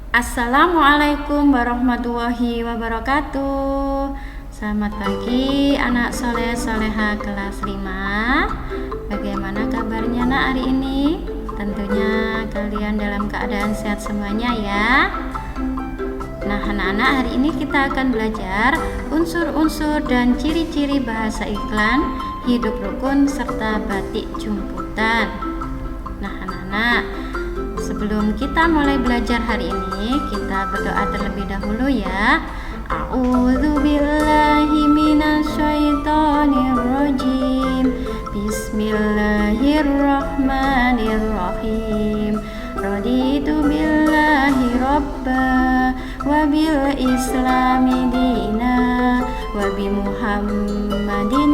Assalamualaikum warahmatullahi wabarakatuh. Selamat pagi anak soleh soleha kelas 5. Bagaimana kabarnya nak hari ini? Tentunya kalian dalam keadaan sehat semuanya ya. Nah anak-anak, hari ini kita akan belajar unsur-unsur dan ciri-ciri bahasa iklan, hidup rukun, serta batik jumputan. Nah anak-anak, sebelum kita mulai belajar hari ini, kita berdoa terlebih dahulu ya. A'udzubillahi minasyaitonirrajim. Bismillahirrahmanirrahim. Raditu billahi rabba wa bil islami dina wa bi muhammadin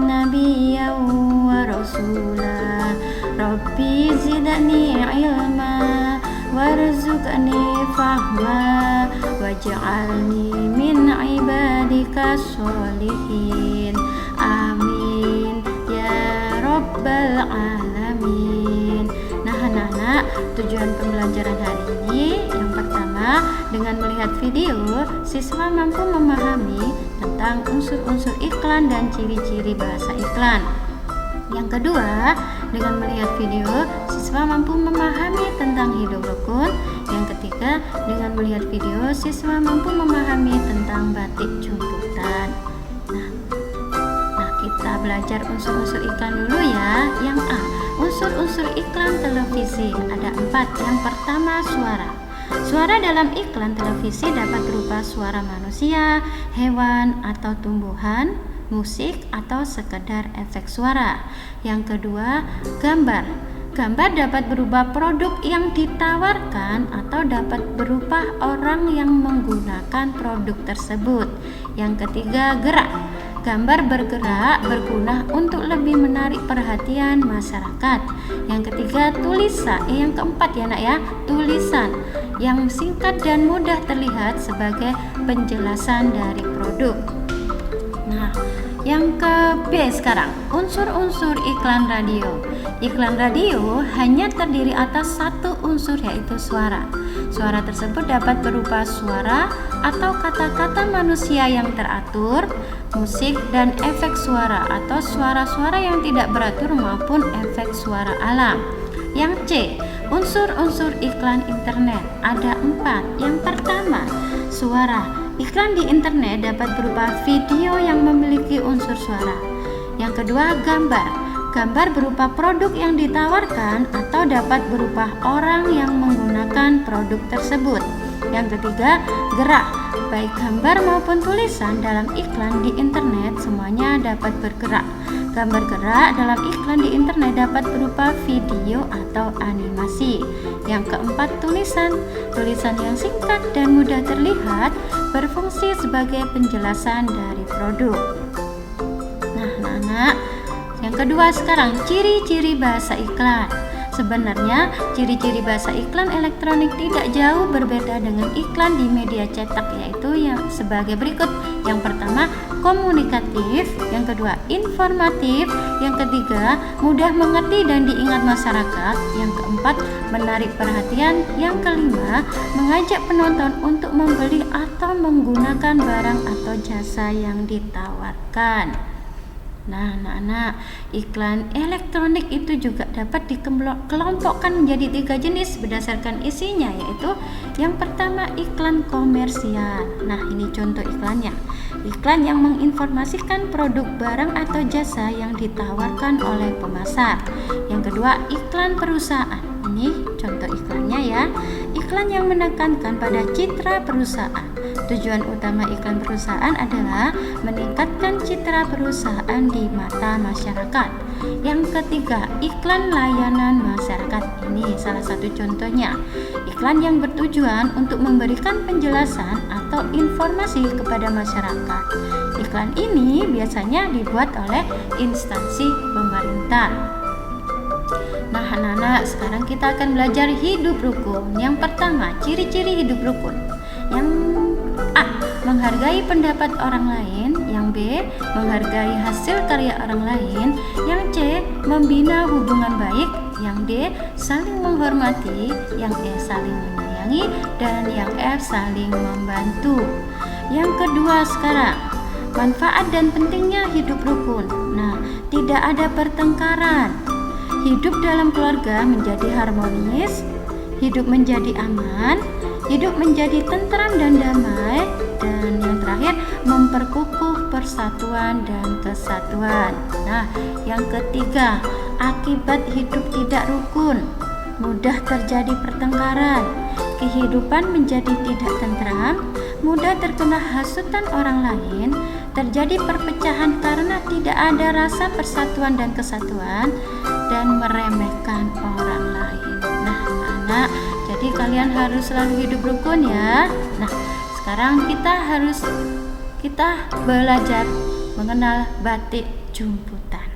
nabiyyan wa rasulah. Rabbi zidni ilma warzuqni fahma waj'alni min ibadika sholihin. Amin ya rabbal alamin. Nah anak-anak, tujuan pembelajaran hari ini yang pertama, dengan melihat video, siswa mampu memahami tentang unsur-unsur iklan dan ciri-ciri bahasa iklan. Yang kedua, dengan melihat video, siswa mampu memahami tentang hidup rukun. Yang ketiga, dengan melihat video, siswa mampu memahami tentang batik jumputan. Nah, kita belajar unsur-unsur iklan dulu ya. Yang A, unsur-unsur iklan televisi. Ada 4. Yang pertama, suara. Suara dalam iklan televisi dapat berupa suara manusia, hewan, atau tumbuhan, musik, atau sekedar efek suara. Yang kedua, gambar. Gambar dapat berupa produk yang ditawarkan atau dapat berupa orang yang menggunakan produk tersebut. Yang ketiga, gerak. Gambar bergerak berguna untuk lebih menarik perhatian masyarakat. Yang ketiga, tulisan. Yang keempat ya nak ya, tulisan yang singkat dan mudah terlihat sebagai penjelasan dari produk. Nah, yang ke B sekarang, unsur-unsur iklan radio. Iklan radio hanya terdiri atas satu unsur, yaitu suara. Suara tersebut dapat berupa suara atau kata-kata manusia yang teratur, musik, dan efek suara atau suara-suara yang tidak beratur maupun efek suara alam. Yang C, unsur-unsur iklan internet. Ada 4. Yang pertama, suara. Iklan di internet dapat berupa video yang memiliki unsur suara. Yang kedua, gambar. Gambar berupa produk yang ditawarkan atau dapat berupa orang yang menggunakan produk tersebut. Yang ketiga, gerak. Baik gambar maupun tulisan dalam iklan di internet semuanya dapat bergerak. Gambar gerak dalam iklan di internet dapat berupa video atau animasi. Yang keempat, tulisan. Tulisan yang singkat dan mudah terlihat berfungsi sebagai penjelasan dari produk. Nah, anak-anak, yang kedua sekarang, ciri-ciri bahasa iklan. Sebenarnya ciri-ciri bahasa iklan elektronik tidak jauh berbeda dengan iklan di media cetak, yaitu yang sebagai berikut. Yang pertama, komunikatif. Yang kedua, informatif. Yang ketiga, mudah mengerti dan diingat masyarakat. Yang keempat, menarik perhatian. Yang kelima, mengajak penonton untuk membeli atau menggunakan barang atau jasa yang ditawarkan. Nah, anak-anak, iklan elektronik itu juga dapat dikelompokkan menjadi 3 jenis berdasarkan isinya, yaitu yang pertama, iklan komersial. Nah, ini contoh iklannya. Iklan yang menginformasikan produk, barang, atau jasa yang ditawarkan oleh pemasar. Yang kedua, iklan perusahaan. Ini contoh iklannya ya. Iklan yang menekankan pada citra perusahaan. Tujuan utama iklan perusahaan adalah meningkatkan citra perusahaan di mata masyarakat. Yang ketiga, iklan layanan masyarakat. Ini salah satu contohnya. Iklan yang bertujuan untuk memberikan penjelasan atau informasi kepada masyarakat. Iklan ini biasanya dibuat oleh instansi pemerintah. Nah anak-anak, sekarang kita akan belajar hidup rukun. Yang pertama, ciri-ciri hidup rukun. Yang A, menghargai pendapat orang lain. Yang B, menghargai hasil karya orang lain. Yang C, membina hubungan baik. Yang D, saling menghormati. Yang E, saling menyayangi. menyayangi, dan yang F saling membantu. Yang kedua sekarang, manfaat dan pentingnya hidup rukun. Nah, tidak ada pertengkaran. Hidup dalam keluarga menjadi harmonis, hidup menjadi aman, hidup menjadi tentram dan damai, dan yang terakhir memperkukuh persatuan dan kesatuan. Nah, yang ketiga, akibat hidup tidak rukun, mudah terjadi pertengkaran, kehidupan menjadi tidak tentram, mudah terkena hasutan orang lain, terjadi perpecahan karena tidak ada rasa persatuan dan kesatuan, dan meremehkan orang lain. Nah, anak, jadi kalian harus selalu hidup rukun ya. Nah, sekarang kita belajar mengenal batik jumputan.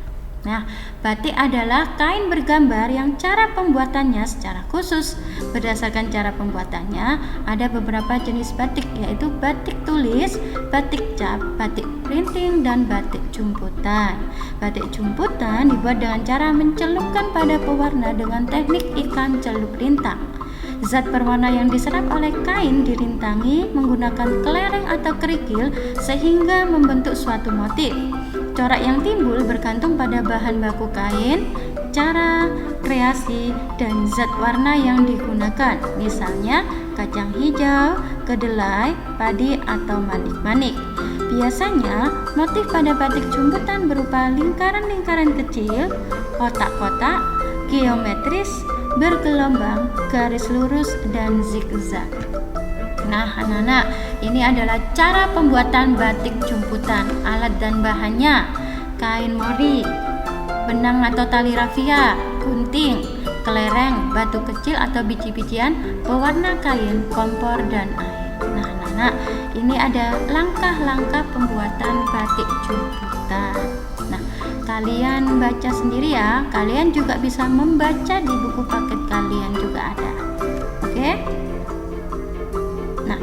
Nah, batik adalah kain bergambar yang cara pembuatannya secara khusus. Berdasarkan cara pembuatannya, ada beberapa jenis batik, yaitu batik tulis, batik cap, batik printing, dan batik jumputan. Batik jumputan dibuat dengan cara mencelupkan pada pewarna dengan teknik ikan celup lintang. Zat perwarna yang diserap oleh kain dirintangi menggunakan kelereng atau kerikil sehingga membentuk suatu motif. Corak yang timbul bergantung pada bahan baku kain, cara kreasi, dan zat warna yang digunakan. Misalnya kacang hijau, kedelai, padi, atau manik-manik. Biasanya motif pada batik jumputan berupa lingkaran-lingkaran kecil, kotak-kotak, geometris, bergelombang, garis lurus, dan zigzag. Nah, anak-anak, ini adalah cara pembuatan batik jumputan. Alat dan bahannya: kain mori, benang atau tali rafia, gunting, kelereng, batu kecil atau biji-bijian, pewarna kain, kompor, dan air. Nah, anak-anak, ini ada langkah-langkah pembuatan batik jumputan. Nah, kalian baca sendiri ya. Kalian juga bisa membaca di buku paket kalian juga ada. Oke? Nah,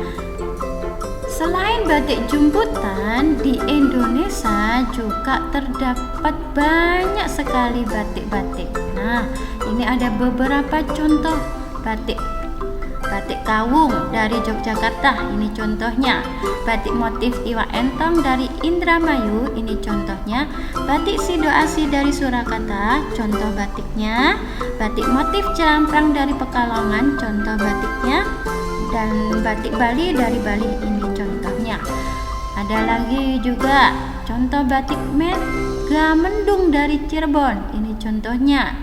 selain batik jumputan, di Indonesia juga terdapat banyak sekali batik-batik. Nah, ini ada beberapa contoh batik. Batik Kawung dari Yogyakarta, ini contohnya. Batik motif iwak entong dari Indramayu, ini contohnya. Batik Sidoasi dari Surakarta, contoh batiknya. Batik motif Jelamprang dari Pekalongan, contoh batiknya. Dan batik Bali dari Bali, ini contohnya. Ada lagi juga contoh batik Megamendung dari Cirebon, ini contohnya.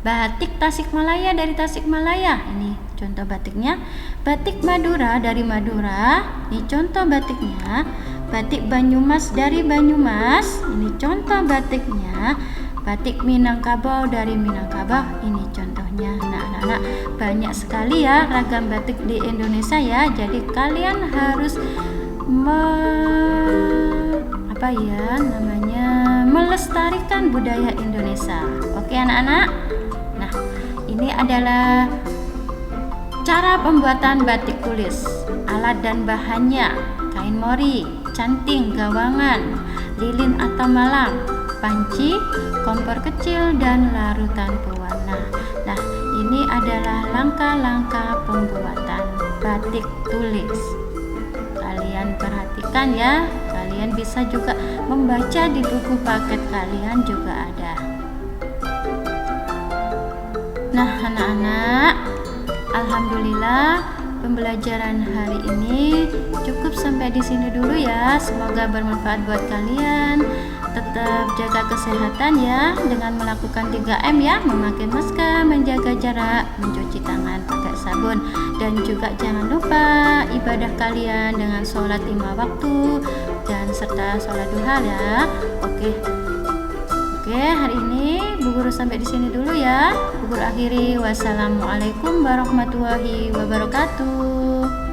Batik Tasikmalaya dari Tasikmalaya, ini contoh batiknya. Batik Madura dari Madura, ini contoh batiknya. Batik Banyumas dari Banyumas, ini contoh batiknya. Batik Minangkabau dari Minangkabau, ini contohnya. Nah, anak-anak, banyak sekali ya ragam batik di Indonesia ya. Jadi kalian harus melestarikan budaya Indonesia. Oke, anak-anak. Nah, ini adalah cara pembuatan batik tulis. Alat dan bahannya: kain mori, canting, gawangan, lilin atau malam, panci, kompor kecil, dan larutan pewarna. Nah, ini adalah langkah-langkah pembuatan batik tulis. Kalian perhatikan ya. Kalian bisa juga membaca di buku paket kalian juga ada. Nah, anak-anak, alhamdulillah pembelajaran hari ini cukup sampai di sini dulu ya. Semoga bermanfaat buat kalian. Tetap jaga kesehatan ya dengan melakukan 3M ya, memakai masker, menjaga jarak, mencuci tangan pakai sabun, dan juga jangan lupa ibadah kalian dengan sholat 5 waktu dan serta sholat duha ya. Oke, hari ini Bu Guru sampai di sini dulu ya. Bu Guru akhiri. Wassalamualaikum warahmatullahi wabarakatuh.